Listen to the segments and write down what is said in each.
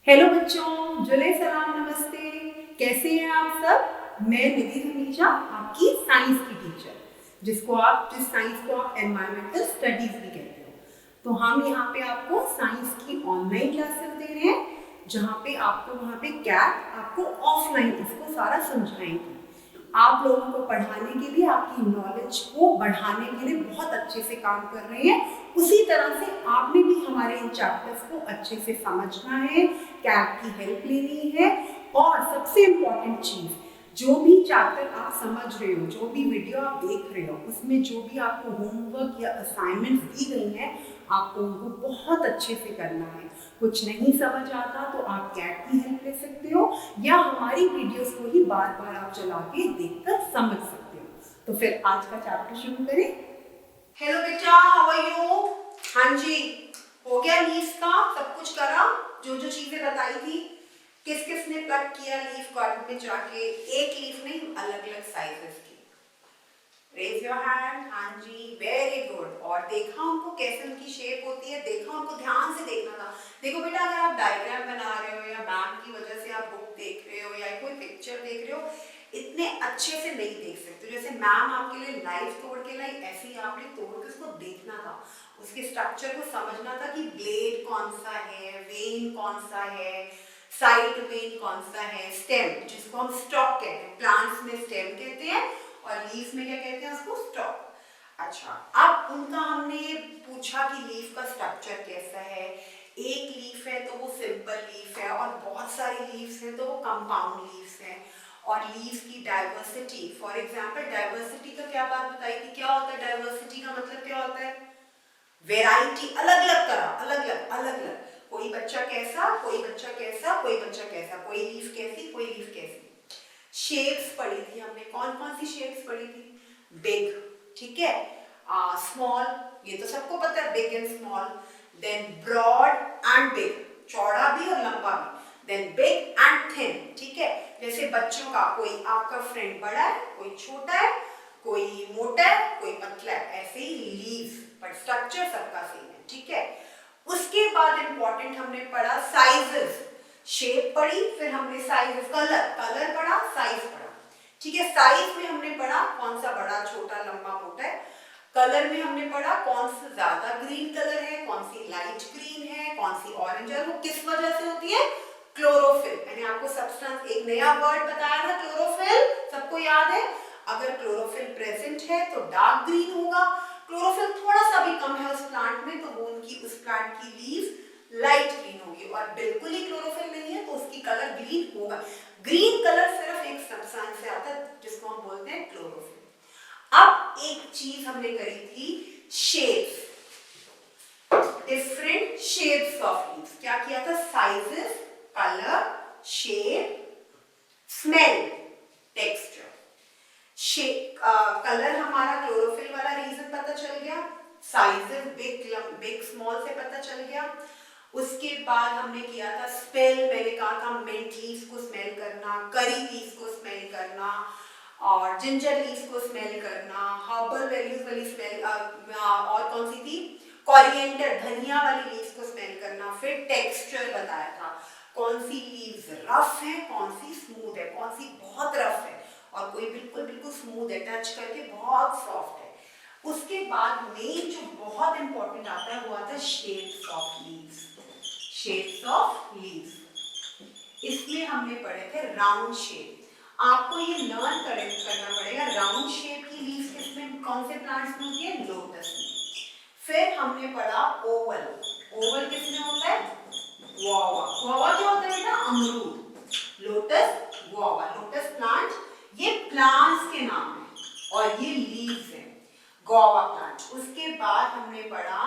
Hello बच्चों, जुले सलाम, नमस्ते। कैसे हैं आप सब? मैं निधि हमीजा, आपकी साइंस की टीचर, जिस साइंस को आप एनवायरमेंटल स्टडीज भी कहते हो। तो हम यहाँ पे आपको साइंस की ऑनलाइन क्लासेस दे रहे हैं, जहाँ पे आपको वहाँ पे कैट आपको ऑफलाइन इसको सारा समझाएंगे। आप लोगों को पढ़ाने के लिए, आपकी नॉलेज को बढ़ाने के लिए बहुत अच्छे से काम कर रहे हैं। उसी तरह से आपने भी हमारे इन चैप्टर्स को अच्छे से समझना है, कैट की हेल्प लेनी है। और सबसे इम्पॉर्टेंट चीज़, जो भी चैप्टर आप समझ रहे हो, जो भी वीडियो आप देख रहे हो, उसमें जो भी आपको होमवर्क या असाइनमेंट्स दी गई हैं, आपको उनको बहुत अच्छे से करना है। कुछ नहीं समझ आता तो आप कैट की हेल्प ले सकते हो, या हमारी वीडियोस को ही बार बार आप चला के देखकर समझ सकते हो। तो फिर आज का चैप्टर शुरू करें। हेलो बेटा, हाउ आर यू? हाँ जी, हो गया लीव्स का सब कुछ करा? जो जो चीजें बताई थी, किस किस ने प्लग किया लीफ गार्डन में जाके? एक लीफ नहीं, अलग अलग साइजेस की। Raise your hand. हाँ जी, वेरी गुड। और देखा उनको कैसे उनकी शेप होती है, देखा उनको, ध्यान से देखना था। देखो बेटा, अगर आप डायग्राम बना रहे हो या मैम की वजह से आप बुक देख रहे हो या कोई पिक्चर देख रहे हो, इतने अच्छे से नहीं देख सकते। जैसे मैम आपके लिए लाइव तोड़ के लाई, ऐसे ही आपने तोड़ के उसको देखना था, उसके स्ट्रक्चर को समझना था कि ब्लेड कौन सा है, वेन कौन सा है, साइड वेन कौन सा है, स्टेम जिसको हम स्टॉक कहते हैं, प्लांट्स में स्टेम कहते हैं और लीफ में क्या कहते हैं उसको? स्टॉक। अच्छा, अब उनका हमने पूछा कि लीफ का स्ट्रक्चर कैसा है। एक लीफ है तो वो सिंपल लीफ है, और बहुत सारी लीव्स हैं तो वो कंपाउंड लीव्स हैं। और लीव्स की डाइवर्सिटी, फॉर एग्जांपल डाइवर्सिटी का क्या बात बताई थी? क्या होता है डाइवर्सिटी का मतलब? क्या होता है? वेराइटी, अलग अलग तरह, अलग अलग अलग अलग। कोई बच्चा कैसा, कोई बच्चा कैसा, कोई बच्चा कैसा, कोई लीफ कैसी, कोई लीफ कैसी। शेप्स पढ़ी थी हमने, कौन कौन सी शेप्स पढ़ी थी? बिग, ठीक है, स्मॉल, ये तो सबको पता है, big and small. Then broad and big, चौड़ा भी और लंबा भी। देन बिग एंड थिन, ठीक है। जैसे बच्चों का, कोई आपका फ्रेंड बड़ा है, कोई छोटा है, कोई मोटा है, कोई पतला है, ऐसे ही लीव्स, पर स्ट्रक्चर सबका सेम है, ठीक है। उसके बाद इंपॉर्टेंट हमने पढ़ा साइजेस। शेप पढ़ी, फिर हमने साइजेस, कलर पढ़ा, साइज पढ़ा, ठीक है। साइज में हमने पढ़ा कौन सा बड़ा, छोटा, लंबा, मोटा है। कलर में हमने पढ़ा कौन सा ज्यादा ग्रीन कलर है, कौन सी लाइट ग्रीन है, कौन सी ऑरेंज है, वो किस वजह से होती है? क्लोरोफिल। मैंने आपको सब्सटेंस, एक नया वर्ड बताया था, क्लोरोफिल, सबको याद है? अगर क्लोरोफिल प्रेजेंट है तो डार्क ग्रीन होगा, क्लोरोफिल थोड़ा सा भी कम है उस प्लांट में तो वो उनकी, उस प्लांट की लीव लाइट ग्रीन होगी। और बिल्कुल ही क्लोरोफिल नहीं है तो उसकी कलर ग्रीन होगा। ग्रीन कलर सिर्फ एक सब्सटेंस से आता है जिसको हम बोलते हैं क्लोरोफिल। अब एक चीज हमने करी थी, shapes, different shapes of leaves. क्या किया था? Sizes, colour, shape, smell, texture. Colour हमारा क्लोरोफिल वाला रीजन पता चल गया, साइजेस बिग स्मॉल से पता चल गया। उसके बाद हमने किया था स्मेल, मैंने कहा था मिंट लीव्स को स्मेल करना, करी लीव्स को स्मेल करना, और जिंजर लीव्स को स्मेल करना, हर्बल वैल्यूज वाली स्मेल, और कौन सी थी? कोरिएंडर, धनिया वाली लीव्स को स्मेल करना। फिर टेक्सचर बताया था, कौन सी लीव्स रफ है, कौन सी स्मूथ है, कौन सी बहुत रफ है और कोई बिल्कुल बिल्कुल स्मूथ है, टच करके बहुत सॉफ्ट है। उसके बाद मेन जो बहुत इंपॉर्टेंट आता है वो आता है shapes of leaves. Shapes of leaves, इसमें हमने पढ़े थे राउंड शेप। आपको ये लर्न करना पड़ेगा, राउंड शेप की लीव्स किसमें, कौन से प्लांट्स में होती है? लोटस में। फिर हमने पढ़ा ओवल। ओवल किसमें होता है? गुआवा। गुआवा क्या होता है बेटा? अमरूद। लोटस, गुआवा, लोटस प्लांट, ये प्लांट्स के नाम है और ये लीव्स है, गुआवा प्लांट। उसके बाद हमने पढ़ा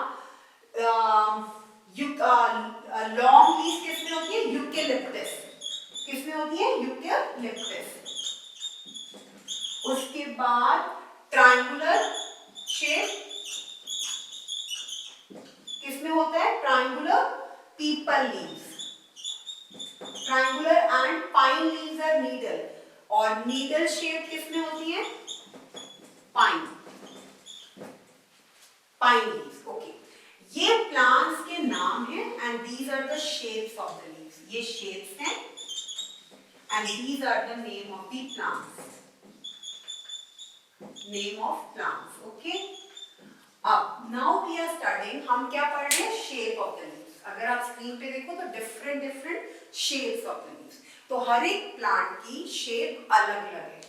लॉन्ग लीव्स किसमें होती है? यूकेलिप्टस। किसमें होती है? यूकेलिप्टस। उसके बाद ट्रायंगुलर शेप किसमें होता है? Triangular peepal leaves. Triangular and pine leaves are needle, और नीडल शेप किसमें होती है? Pine, pine leaves. ओके, ये प्लांट्स के नाम है and these are the shapes of the leaves. ये shapes हैं and these are the name of the plants. Name of plants. Okay. अब now we are studying, हम क्या पढ़ रहे हैं? Shape of the leaves. अगर आप स्क्रीन पे देखो तो different shapes of the leaves. तो हर एक प्लांट की शेप अलग अलग है.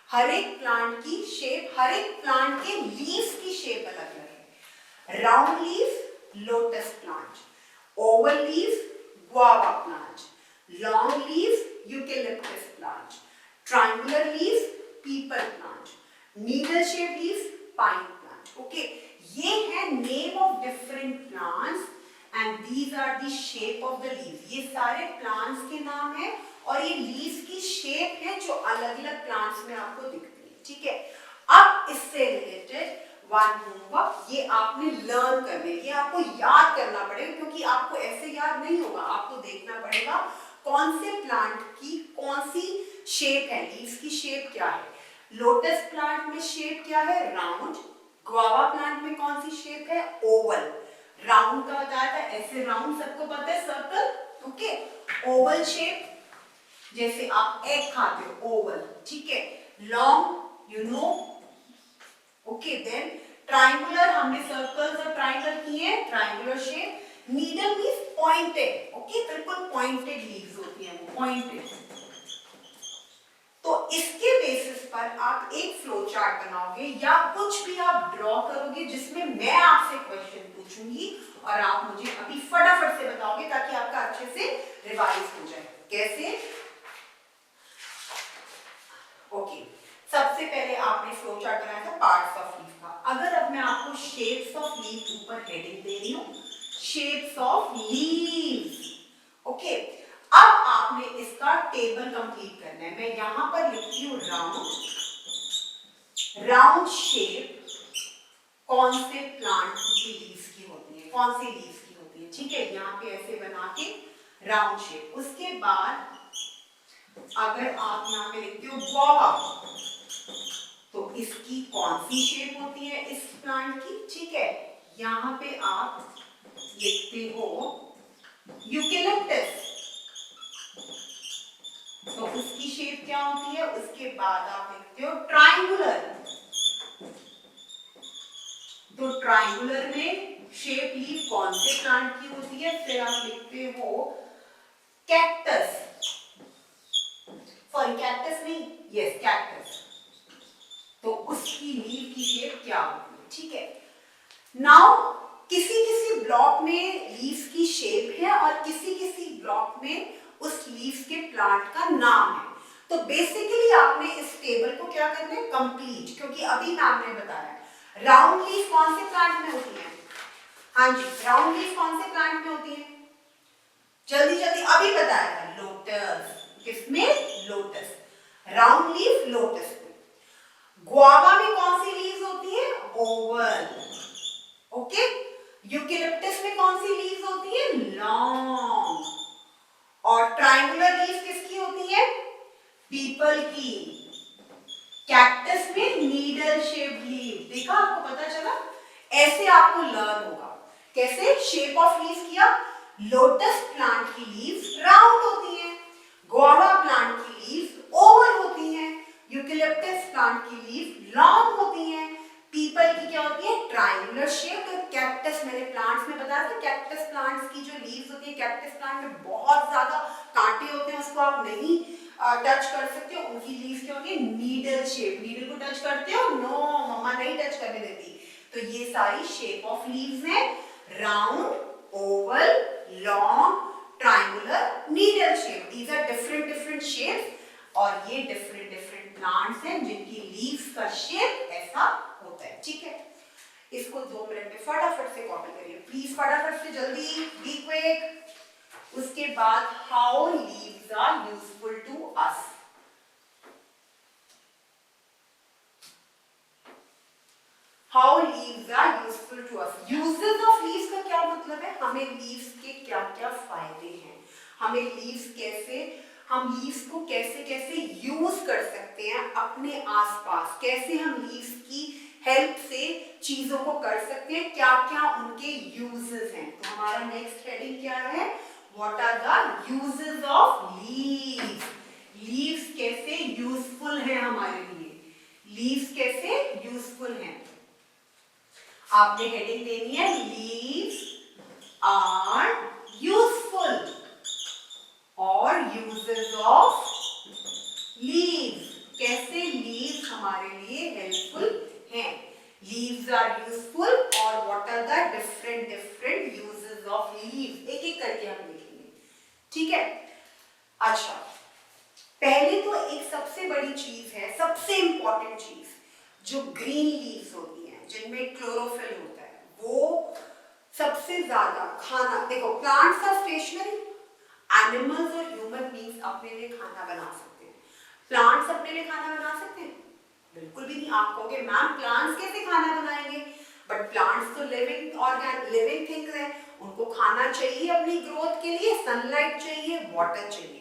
हर एक प्लांट की शेप, हर एक प्लांट के लीव्स की शेप अलग अलग है. Round leaves lotus plant, oval leaves guava plant, long leaves eucalyptus plant, triangular leaves peepal plant, needle shape leaves pine plant. Okay, ये है name of different plants and these are the shape of the leaves. ये सारे plants के नाम है और ये leaves की शेप है जो अलग अलग प्लांट्स में आपको दिखती है. ठीक है, अब इससे रिलेटेड वन होमवर्क, ये आपने लर्न करने, ये आपको याद करना पड़ेगा क्योंकि आपको ऐसे याद नहीं होगा. आपको देखना पड़ेगा कौन से प्लांट की कौन सी शेप है, लीव्स की शेप क्या है. लोटस प्लांट में शेप क्या है? राउंड. गुआवा प्लांट में कौन सी शेप है? ओवल. राउंड का बताया था, ऐसे राउंड सबको पता है, सर्कल. ओके, ओवल शेप जैसे आप एग खाते हो, ओवल. ठीक है, long you know. Okay, then triangular, हमने सर्कल्स और ट्रायंगल किए हैं, triangular shape. Needle means pointed. Okay, बिल्कुल पॉइंटेड लीव्स होती हैं, वो पॉइंटेड. तो इसके बेसिस पर आप एक फ्लो चार्ट बनाओगे या कुछ भी आप ड्रॉ करोगे जिसमें मैं आपसे क्वेश्चन पूछूंगी और आप मुझे अभी फटाफट से बताओगे ताकि आपका अच्छे से रिवाइज हो जाए. कैसे? ओके, सबसे पहले आपने फ्लो चार्ट बनाया था पार्ट्स ऑफ लीफ का. अगर अब मैं आपको शेप्स ऑफ लीफ ऊपर हेडिंग दे रही हूं, शेप्स ऑफ लीव्स. ओके, अब आपने इसका टेबल कंप्लीट करना है. मैं यहां पर लिखती हूं राउंड. राउंड शेप कौन से प्लांट की लीव्स की होती है, कौन सी लीव्स की होती है. ठीक है, यहां पे ऐसे बना के राउंड शेप. उसके बाद अगर आप यहाँ पे लिखते हो गुआवा, तो इसकी कौन सी शेप होती है इस प्लांट की. ठीक है, यहाँ पे आप लिखते हो यूकेलिप्टस, तो उसकी शेप क्या होती है. उसके बाद आप लिखते हो ट्रायंगुलर, तो ट्रायंगुलर में शेप लीफ कौन से प्लांट की होती है. फिर आप लिखते हो कैक्टस, सॉरी कैक्टस नहीं, यस कैक्टस, तो उसकी लीफ की शेप क्या होती है. ठीक है, नाउ किसी किसी ब्लॉक में लीफ की शेप है और किसी किसी ब्लॉक में उस लीफ के प्लांट का नाम है. तो बेसिकली आपने इस टेबल को क्या करना है? कंप्लीट, क्योंकि अभी मैम ने बताया राउंड लीफ कौन से प्लांट में होती है. हाँ जी, राउंड लीफ कौन से प्लांट में होती है? जल्दी जल्दी, अभी बताया था लोटस. किसमें? लोटस. राउंड लीफ लोटस में. गुआवा में कौन सी लीव्स होती है? ओवल. ओके, यूकेलिप्टस में कौन सी लीव्स होती है? लॉन्ग. और ट्रायंगुलर लीव्स किसकी होती है? पीपल की. कैक्टस में नीडल शेप लीव. देखा, आपको पता चला. ऐसे आपको लर्न होगा. कैसे? शेप ऑफ लीव्स किया. लोटस प्लांट की लीव्स राउंड होती हैं, गुआवा प्लांट की लीव्स ओवल होती हैं, यूकेलिप्टस प्लांट की लीफ लॉन्ग होती हैं, पीपल की क्या होती है? Triangular shape. और कैक्टस मैंने प्लांट्स में बताया था, कैक्टस प्लांट्स की जो लीव्स होती है, कैक्टस प्लांट में बहुत ज्यादा कांटे होते हैं, उसको आप नहीं टच कर सकते हो. उनकी लीव्स क्या होती है? Needle shape. नीडल को टच करते हो? नो, मम्मा नहीं टच करने देती. तो ये सारी शेप ऑफ लीव्स हैं. Round, oval, long, triangular, needle shape. These are different shapes और ये डिफरेंट प्लांट्स हैं जिनकी लीव्स का शेप ऐसा होता है. ठीक है, इसको 2 मिनट में फटाफट से कॉपी करिए प्लीज, फटाफट से, जल्दी, बी क्विक. उसके बाद how leaves are useful to us. How leaves are useful to us. Uses of leaves का क्या मतलब है? हमें लीव्स के क्या क्या फायदे हैं, हमें लीव्स कैसे, हम लीव्स को कैसे कैसे यूज कर सकते हैं अपने आसपास, कैसे हम लीव्स की हेल्प से चीजों को कर सकते हैं, क्या क्या उनके यूजेस हैं. तो हमारा नेक्स्ट हेडिंग क्या है? What are the uses of leaves? Leaves कैसे यूजफुल हैं हमारे लिए? Leaves कैसे यूजफुल हैं? आपने हेडिंग देनी है leaves are useful और uses of leaves. कैसे leaves हमारे लिए हेल्पफुल हैं? Leaves are useful और what are the different uses of leaves? एक एक करके हम देखेंगे, ठीक है? अच्छा, पहले तो एक सबसे बड़ी चीज है, सबसे इंपॉर्टेंट चीज, जो ग्रीन लीव्स होती हैं जिनमें क्लोरोफिल होता है, वो सबसे ज्यादा खाना, देखो प्लांट्स आर स्टेशनरी, एनिमल्स और ह्यूमन बीइंग्स अपने लिए खाना बना सकते हैं। प्लांट्स अपने लिए खाना बना सकते हैं? बिल्कुल भी नहीं। आप कहोगे मैम प्लांट्स कैसे खाना बनाएंगे? बट प्लांट्स तो लिविंग थिंग्स हैं, उनको खाना चाहिए अपनी ग्रोथ के लिए, सनलाइट चाहिए, वाटर चाहिए।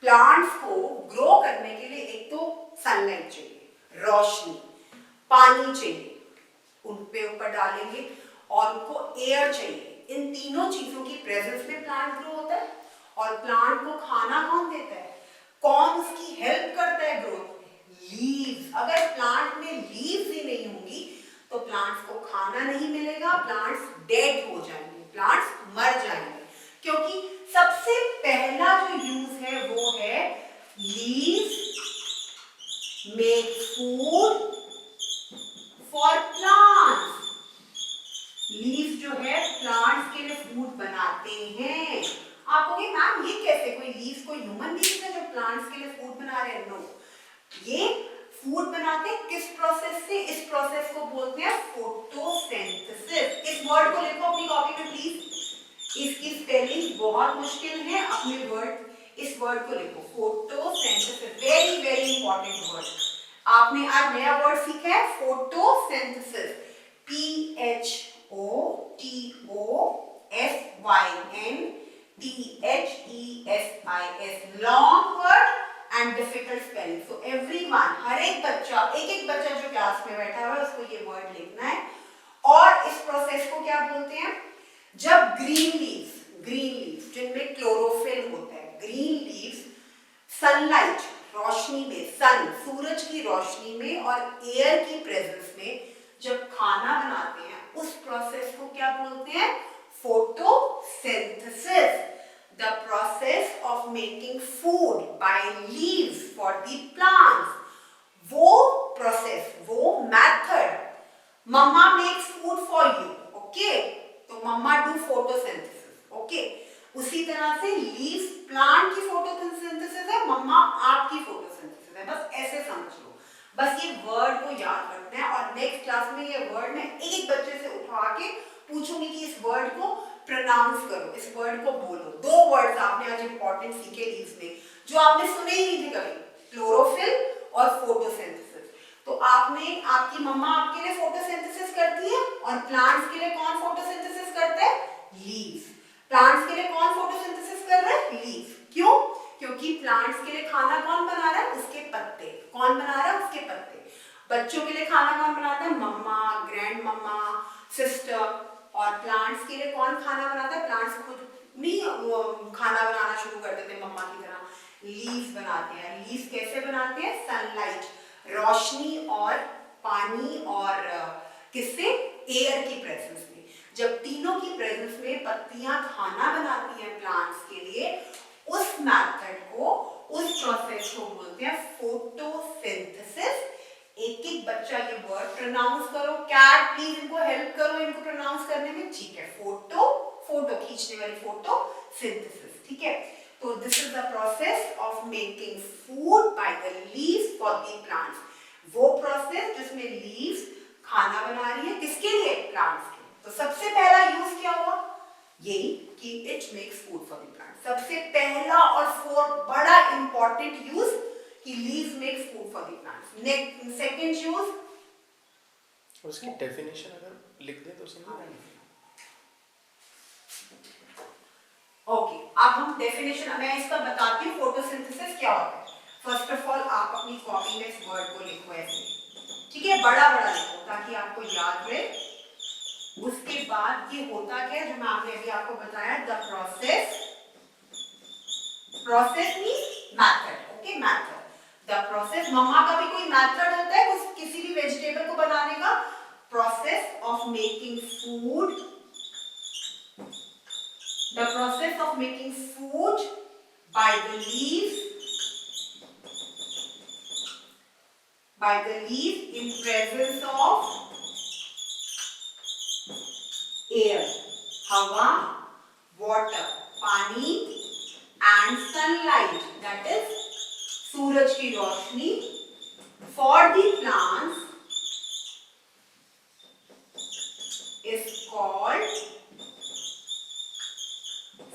प्लांट्स को ग्रो करने के लिए एक तो सनलाइट चाहिए, रोशनी, पानी चाहिए, उन पे ऊपर डालेंगे, और उनको एयर चाहिए। इन तीनों चीजों की प्रेजेंस में प्लांट ग्रो होता है। और प्लांट को खाना कौन देता है? कौन उसकी हेल्प करता है ग्रोथ में? लीव्स। अगर प्लांट में लीव्स ही नहीं होंगी तो प्लांट्स को खाना नहीं मिलेगा, प्लांट्स डेड हो जाएंगे, प्लांट्स मर जाएंगे। क्योंकि सबसे पहला जो यूज है वो है leaves make food for plants. Leaves जो है प्लांट्स के लिए फूड बनाते हैं। आप कहोगे मैम ये कैसे, कोई लीव्स कोई ह्यूमन बीइंग्स है जो प्लांट्स के लिए फूड बना रहे हैं? नो, ये फूड बनाते हैं किस प्रोसेस से? इस प्रोसेस को बोलते हैं फोटोसिंथेसिस। इस वर्ड को लिखो अपनी कॉपी में प्लीज, इसकी स्पेलिंग बहुत मुश्किल है, अपने वर्ड, इस वर्ड को लिखो, photosynthesis. Very very important word. आपने आज नया वर्ड सीखा है photosynthesis, PHOTOSYNTHESIS, long word and difficult spelling. So everyone, हर एक बच्चा, एक बच्चा जो क्लास में बैठा हुआ है उसको ये वर्ड लिखना है। और इस प्रोसेस को क्या बोलते हैं? जब ग्रीन लीव्स जिनमें क्लोरोफिल होता है, ग्रीन लीव्स सनलाइट, रोशनी में, सूरज की रोशनी में और एयर की प्रेजेंस में जब खाना बनाते हैं, उस प्रोसेस को क्या बोलते हैं? Photosynthesis. The process of making food by leaves for the plants. वो प्रोसेस, वो method, mamma makes food for you, okay, तो मम्मा डू फोटोसिंथेसिस, ओके। उसी तरह से लीव्स प्लांट की फोटोसिंथेसिस है, मम्मा आपकी फोटोसिंथेसिस है। बस ऐसे समझ लो, बस ये वर्ड को याद रखना है। और नेक्स्ट क्लास में ये वर्ड मैं एक बच्चे से उठा के पूछूंगी कि इस वर्ड को प्रोनाउंस करो, इस वर्ड को बोलो। दो वर्ड्स आपने आज इंपॉर्टेंट सीखे लीव्स में, जो आपने सुने ही नहीं थे कभी, क्लोरोफिल और फोटोसिंथेसिस। तो आपने, आपकी मम्मा आपके लिए फोटोसिंथेसिस करती है, और प्लांट्स के लिए कौन फोटोसिंथेसिस करता है? लीव्स। प्लांट्स के लिए कौन फोटोसिंथेसिस कर रहा है? लीव्स। क्यों? क्योंकि प्लांट्स के लिए खाना कौन बना रहा है? उसके पत्ते। कौन बना रहा है? उसके पत्ते। बच्चों के लिए खाना कौन बनाता है? मम्मा, ग्रैंड मम्मा, सिस्टर। और प्लांट्स के लिए कौन खाना बनाता है? प्लांट्स खुद नहीं खाना बनाना शुरू कर देते मम्मा की तरह, लीव्स बनाते हैं। लीव्स कैसे बनाते हैं? सनलाइट, रोशनी और पानी और किससे? एयर की प्रेजेंस में। जब तीनों की प्रेजेंस में पत्तियां खाना बनाती हैं प्लांट्स के लिए, उस मेथड को, उस प्रोसेस को बोलते हैं फोटोसिंथेसिस। एक एक बच्चा ये वर्ड प्रोनाउंस करो। कैट प्लीज इनको हेल्प करो इनको प्रोनाउंस करने में, ठीक है? फोटो खींचने वाली फोटोसिंथेसिस, ठीक है? तो this is the process of making food by the leaves for the plants. वो प्रोसेस जिसमें लीव्स खाना बना रही है, किसके लिए? प्लांट्स के। तो सबसे पहला यूज क्या हुआ? यही कि it makes food for the plant. सबसे पहला और बड़ा इंपॉर्टेंट यूज कि leaves makes food for the plants. Next second use, उसकी डेफिनेशन अगर लिख दें तो समझ आएगी। ओके, अब हम डेफिनेशन, मैं इसका बताती हूँ फोटोसिंथेसिस क्या होता है। फर्स्ट ऑफ ऑल आप अपनी कॉपी में इस वर्ड को लिखो ऐसे, ठीक है? बड़ा बड़ा लिखो ताकि आपको याद रहे। उसके बाद ये होता क्या है जो मैं आपने अभी आपको बताया, the process process means method, okay method. The process, मम्मा का भी कोई मैथड होता है किसी भी वेजिटेबल को बनाने का। Process of making food, the process of making food by the leaves in presence of air, हवा, water, पानी and sunlight, that is सूरज की रोशनी, for the plants is called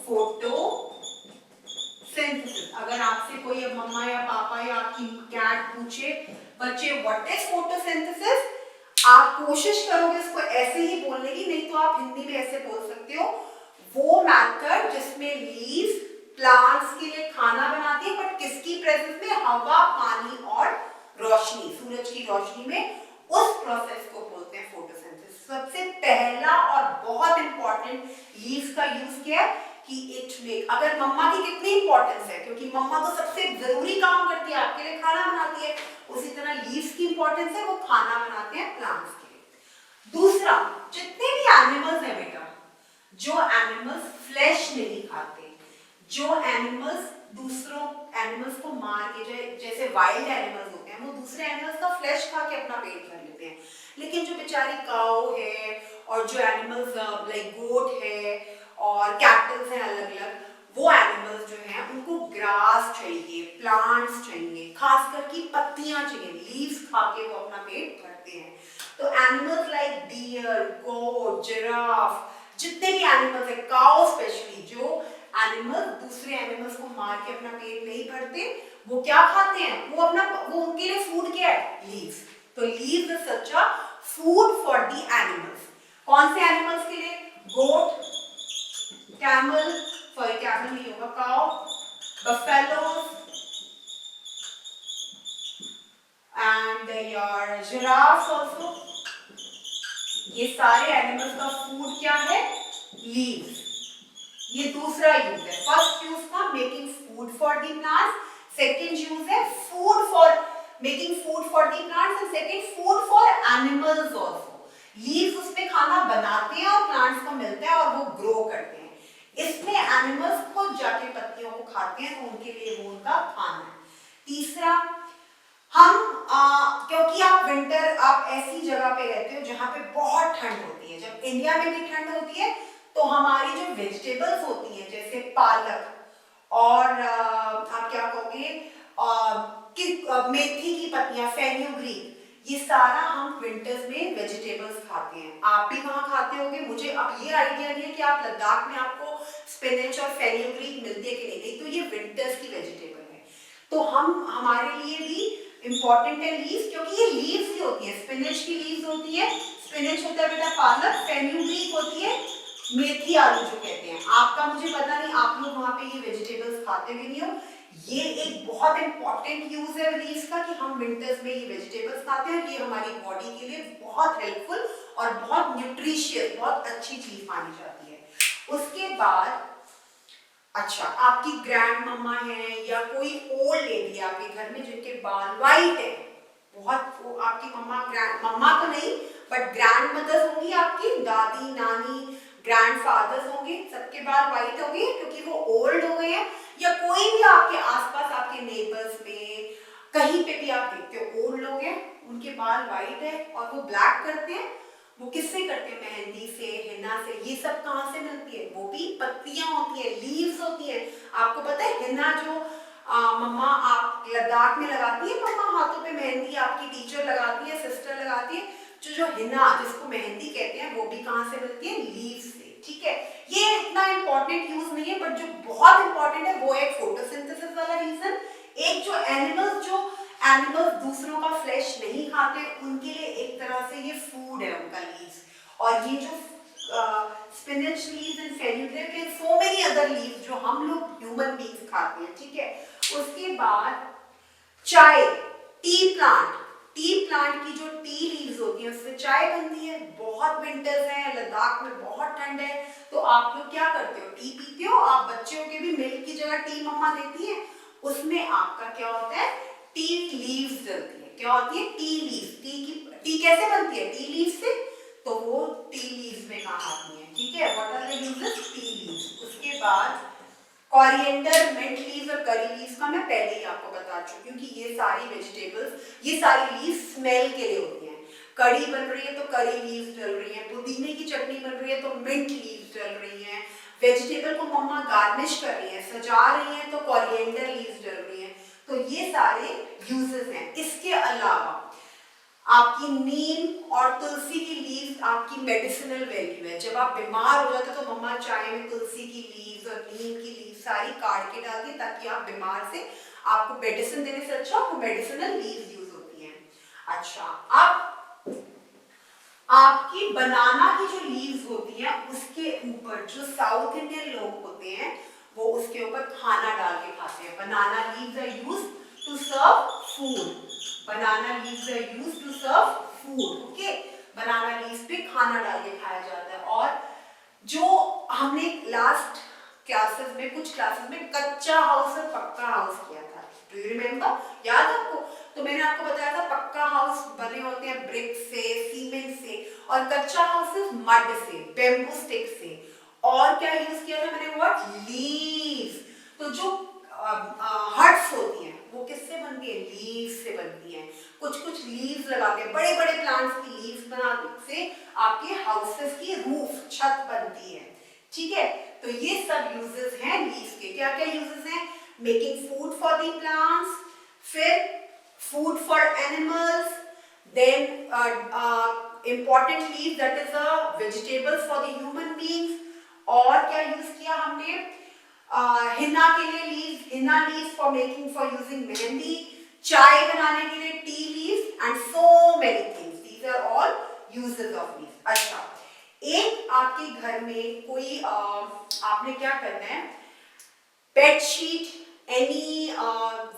photosynthesis। अगर आपसे कोई अब मम्मा या पापा या आपकी कैट पूछे बच्चे व्हाट इज फोटोसिंथेसिस, आप कोशिश करोगे इसको ऐसे ही बोलने की, नहीं तो आप हिंदी में ऐसे बोल सकते हो, वो मैथड जिसमें लीव्स प्लांट्स के लिए खाना बनाती है, बट किसकी प्रेजेंस में, हवा, पानी और रोशनी, सूरज की रोशनी में, उस प्रोसेस को बोलते हैं फोटोसिंथेसिस। सबसे पहला और बहुत इंपॉर्टेंट लीव्स का यूज किया है कि इट मेक, अगर मम्मा की कितनी इंपॉर्टेंस है, क्योंकि मम्मा तो सबसे जरूरी काम करती है, आपके लिए खाना बनाती है, उसी तरह लीव्स की इंपॉर्टेंस है, वो खाना बनाते हैं प्लांट्स के लिए। दूसरा, जितने भी एनिमल्स हैं बेटा, जो एनिमल्स फ्लैश नहीं खाते, जो एनिमल्स दूसरों एनिमल्स को मार के, जैसे वाइल्ड एनिमल्स होते हैं, वो दूसरे एनिमल्स का फ्लैश खा के अपना पेट भर लेते हैं, लेकिन जो बेचारी काऊ है और जो एनिमल्स लाइक गोट है और कैटल्स हैं अलग अलग, वो एनिमल्स जो हैं उनको ग्रास चाहिए, प्लांट्स चाहिए, खासकर की पत्तियां चाहिए, लीव्स खा के वो अपना पेट भरते हैं। तो एनिमल्स लाइक डियर, गोट, जिराफ, जितने भी एनिमल्स है, काऊ स्पेशली, जो एनिमल्स दूसरे एनिमल्स को मार के अपना पेट नहीं भरते, वो क्या खाते हैं, वो उनके लिए फूड क्या है, लीव्स। तो leaves is such a food for the animals. कौन से एनिमल्स के लिए, गोट, कैमल, सॉरी कैमल नहीं होगा, cow, buffalo and your giraffes also, ये सारे एनिमल्स का फूड क्या है, लीव्स। ये दूसरा यूज है। फर्स्ट यूज था making food for the plants, second use है food for making food for the plants and second food for animals also. Leaves उसमें खाना बनाते हैं और प्लांट्स को मिलता है और वो ग्रो करते हैं। इसमें एनिमल्स खुद जाके पत्तियों को खाते हैं, तो उनके लिए वो उनका खाना है। तीसरा, हम क्योंकि आप ऐसी जगह पे रहते हो जहां पे बहुत ठंड होती है, जब इंडिया में भी ठंड होती है तो हमारी जो वेजिटेबल्स होती हैं जैसे पालक और आप क्या कहोगे मेथी की पत्तियां, फेन्यूग्रीक, ये सारा हम विंटर्स में वेजिटेबल्स खाते हैं। आप भी वहां खाते होंगे, मुझे अब ये आइडिया नहीं है कि आप लद्दाख में आपको स्पिनच और फेन्यूग्रीक मिलती है कि नहीं, तो ये विंटर्स की वेजिटेबल है। तो हमारे लिए भी इंपॉर्टेंट है लीव्स, क्योंकि ये लीव्स ही होती है, स्पिनच की लीव्स होती है, स्पिनच होता है बेटा पालक, फेन्यूग्रीक होती है मेथी आलू जो कहते हैं। आपका मुझे पता नहीं, आप लोग वहां पे ये वेजिटेबल्स खाते भी नहीं हो। ये एक बहुत इंपॉर्टेंट यूज है लीव्स का कि हम विंटर्स में ये वेजिटेबल्स खाते हैं। ये हमारी बॉडी के लिए बहुत हेल्पफुल और बहुत न्यूट्रिशियस, बहुत अच्छी चीज मानी जाती है। उसके बाद अच्छा, आपकी ग्रैंड मम्मा है या कोई ओल्ड लेडी आपके घर में जिनके बाल वाइट है, बहुत, वो आपकी मम्मा तो नहीं बट ग्रैंड मदर्स होंगी, आपकी दादी नानी ग्रैंडफादर्स होंगे, सबके बाल वाइट होंगे क्योंकि वो ओल्ड हो गए हैं। या कोई भी आपके आसपास आपके नेबर्स में कहीं पे भी आप देखते हो ओल्ड लोग हैं, उनके बाल वाइट है और वो ब्लैक करते हैं, वो किससे करते हैं, मेहंदी से, हिना से। ये सब कहाँ से मिलती है, वो भी पत्तियां होती है, लीव्स होती है। आपको पता है हिना जो मम्मा आप लद्दाख में लगाती है, मम्मा हाथों पे मेहंदी आपकी टीचर लगाती है, सिस्टर लगाती है, जो हिना जिसको मेहंदी कहते हैं, वो भी कहाँ से मिलती है, लीव्स से। ठीक है, ये इतना इंपॉर्टेंट यूज नहीं है, बट जो बहुत इंपॉर्टेंट है वो है फोटोसिंथेसिस वाला रीजन। एक जो एनिमल्स दूसरों का फ्लैश नहीं खाते, उनके लिए एक तरह से ये फूड है उनका लीव्स। और ये जो spinach leaves and fenugreek and so many other leaves जो हम लोग ह्यूमन बीइंग्स खाते हैं। ठीक है, उसके बाद चाय, टी प्लांट की जो टी लीव्स होती है हैं उससे चाय बनती है। बहुत विंटर्स हैं, लद्दाख में बहुत ठंड है, तो आप लोग क्या करते हो, टी पीते हो। आप बच्चों के भी मिल्क की जगह टी मम्मा देती है, उसमें आपका क्या होता है, टी लीव्स डलती है। क्या होती है, टी लीव्स। टी कैसे बनती है, टी लीव्स से, तो वो टी लीव्स में काम आती है। ठीक है, what are the uses, tea leaves. उसके बाद कोरिएंडर, मिंट लीव्स और करी लीव्स का मैं पहले ही आपको बता चुकी हूँ कि ये सारी वेजिटेबल्स, ये सारी लीव्स स्मेल के लिए होती हैं। कड़ी बन रही है तो करी लीव्स डल रही हैं, पुदीने की चटनी बन रही है तो मिंट लीव्स डल रही हैं, वेजिटेबल को मम्मा गार्निश कर रही है, सजा रही हैं, तो कोरिएंडर लीव्स डल रही हैं। तो ये सारे यूजेस हैं। इसके अलावा आपकी नीम और तुलसी की लीव्स आपकी मेडिसिनल वैल्यू है। जब आप बीमार हो जाते हो तो मम्मा चाय में तुलसी की लीव्स और नीम की लीव्स सारी काट के डालती है, ताकि आप बीमार से, आपको मेडिसिन देने से अच्छा वो मेडिसिनल लीव्स यूज होती हैं। अच्छा, अब आपकी बनाना की जो लीव्स होती हैं उसके ऊपर जो साउथ इंडियन लोग होते हैं वो उसके ऊपर खाना डाल के खाते हैं। Banana leaves are used to serve food. Banana leaves are used to serve food. Okay, banana leaves पे खाना डाल के खाया जाता है। और जो हमने लास्ट क्लासेस में, कुछ क्लासेस में कच्चा हाउस और पक्का हाउस किया था, डू यू रिमेम्बर, याद आपको? तो मैंने आपको बताया था पक्का हाउस बने होते हैं ब्रिक से, सीमेंट से, और कच्चा हाउस मड से, बेम्बू स्टिक से। और क्या यूज किया था मैंने, वर्ड लीव्स। तो जो हट्स होती हैं वो किससे बनती है, लीव्स से बनती हैं। कुछ कुछ लीव्स लगाते हैं, बड़े बड़े प्लांट्स की लीव्स बनाने से आपके हाउसेस की रूफ, छत बनती है। ठीक है, तो ये सब यूजेस हैं लीव्स के। क्या क्या यूजेस हैं, making food for the plants, फिर food for animals, then important leaf that is a vegetables for the human beings। और क्या यूज किया हमने, हिना के लिए leaves, henna leaves for making, for using mehndi, चाय बनाने के लिए tea leaves, and so many things, these are all uses of leaves. अच्छा, एक आपके घर में कोई आपने क्या करना है, बेडशीट, एनी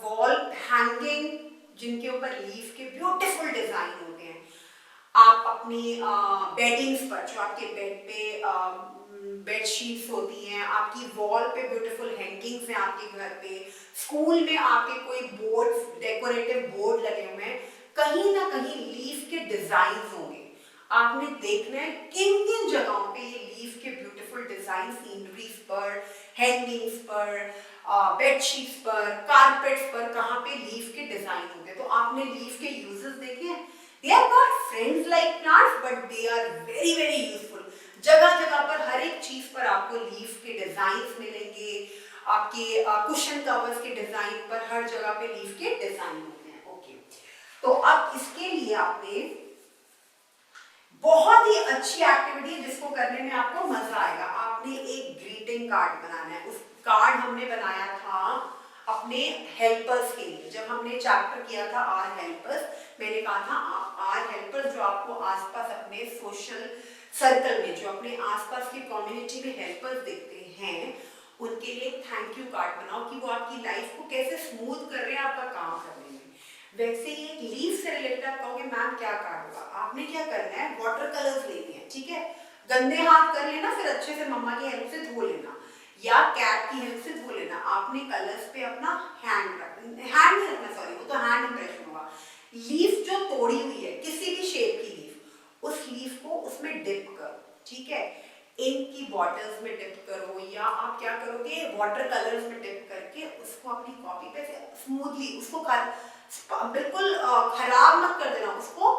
वॉल हैंगिंग जिनके ऊपर लीफ के ब्यूटीफुल डिजाइन होते हैं, आप अपनी बेडिंग्स पर, जो आपके बेड पे बेडशीट्स होती हैं, आपकी वॉल पे ब्यूटीफुल हैंगिंग्स हैं आपके घर पे, स्कूल में आपके कोई बोर्ड्स, डेकोरेटिव बोर्ड लगे हुए हैं, कहीं ना कहीं लीफ के डिजाइन होंगे। आपने देखना है किन किन जगहों पे ये लीफ के ब्यूटीफुल डिजाइन, सीनरीज पर, हैंगिंग्स पर, बेडशीट्स पर, कारपेट्स पर, कहाँ पे लीफ के डिजाइन होते हैं। तो आपने लीफ के यूजेस देखे हैं। They are not friends like plants, but they are very very useful. जगह जगह पर, हर एक चीज पर आपको लीफ के डिजाइन मिलेंगे। आपके कुशन कवर्स के डिजाइन पर हर जगह पे लीफ के डिजाइन होते हैं। ओके, तो अब इसके लिए आपने बहुत ही अच्छी एक्टिविटी है जिसको करने में आपको मजा आएगा। आपने एक ग्रीटिंग कार्ड बनाना है। उस कार्ड हमने बनाया था अपने हेल्पर्स के लिए। जब हमने चैप्टर किया था आर हेल्पर्स, मैंने कहा था आर हेल्पर्स, जो आपको आसपास अपने सोशल सर्कल में, जो अपने आसपास की कम्युनिटी में हेल्पर्स दिखते हैं, उनके लिए थैंक यू कार्ड बनाओ कि वो आपकी लाइफ को कैसे स्मूथ कर रहे हैं आपका काम करने में। वैसे ही एक लीफ से रिलेटेड आप कहोगे मैम क्या कार्ड होगा, आपने क्या करना है, वाटर कलर्स लेने हैं। ठीक है, गंदे हाथ कर लेना, फिर अच्छे से मम्मा की हेल्प से धो लेना या कैट की हेल्प से धो लेना। आपने कलर्स पे अपना हैंड नहीं रखना, सॉरी, वो तो हैंड इंप्रेशन होगा। लीफ जो तोड़ी हुई है, किसी भी शेप की लीफ, उस लीफ को उसमें डिप करो। ठीक है, इंक की बॉटल्स में डिप करो, या आप क्या करोगे, वाटर कलर्स में डिप करके उसको अपनी कॉपी पे स्मूथली, उसको बिल्कुल खराब मत कर देना, उसको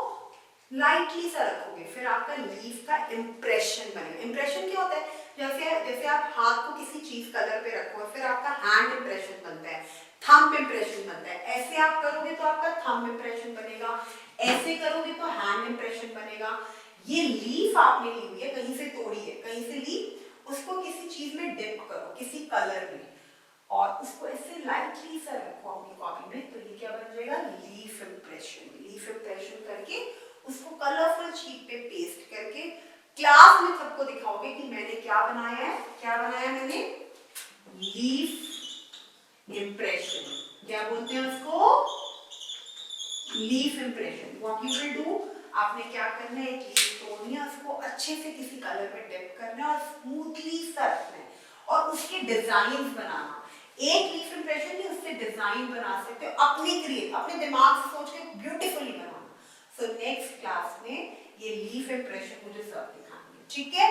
लाइटली सा रखोगे, फिर आपका लीफ का इंप्रेशन बनेगा। इंप्रेशन क्या होता है, जैसे आप हाथ को किसी चीज कलर पे रखो, फिर आपका हैंड इंप्रेशन बनता है, थंब इंप्रेशन बनता है। ऐसे आप करोगे तो आपका थंब इंप्रेशन बनेगा, ऐसे करोगे तो हैंड इंप्रेशन बनेगा। ये लीफ आपने ली हुई है, कहीं से तोड़ी है, कहीं से ली, उसको किसी चीज में डिप करो, किसी कलर में, और उसको ऐसे लाइटली सा रखो अपनी कॉपी में, तो ये क्या बन जाएगा, लीफ इंप्रेशन। लीफ इंप्रेशन करके उसको कलरफुल शीट पे पेस्ट करके क्लास में सबको दिखाओगे कि मैंने क्या बनाया है। क्या बनाया मैंने, लीफ इंप्रेशन। क्या बोलते हैं उसको, leaf impression. What you will do, आपने क्या करना है, एक लीफ तोड़नी है, उसको अच्छे से किसी कलर में डिप करना है और स्मूथली सर्फ में, और उसके डिजाइन बनाना। एक लीफ इंप्रेशन नहीं, उससे डिजाइन बना सकते हो, अपने दिमाग से सोच के ब्यूटीफुली बनाना। सो नेक्स्ट क्लास में ये लीफ इंप्रेशन मुझे सब दिखाएंगे, ठीक है।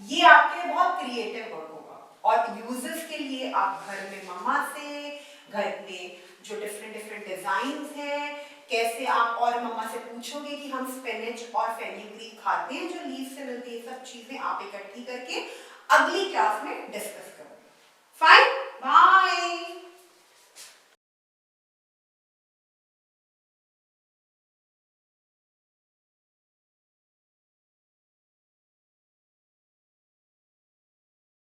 ये आपके लिए बहुत क्रिएटिव वर्क होगा, और यूजर्स के लिए आप घर में मम्मा से, घर में जो डिफरेंट डिजाइन हैं, कैसे आप और मम्मा से पूछोगे कि हम स्पिनच और फेनुग्रीक खाते हैं जो लीफ से मिलती है, सब चीजें आप इकट्ठी करके अगली क्लास में डिस्कस करोगे। फाइन।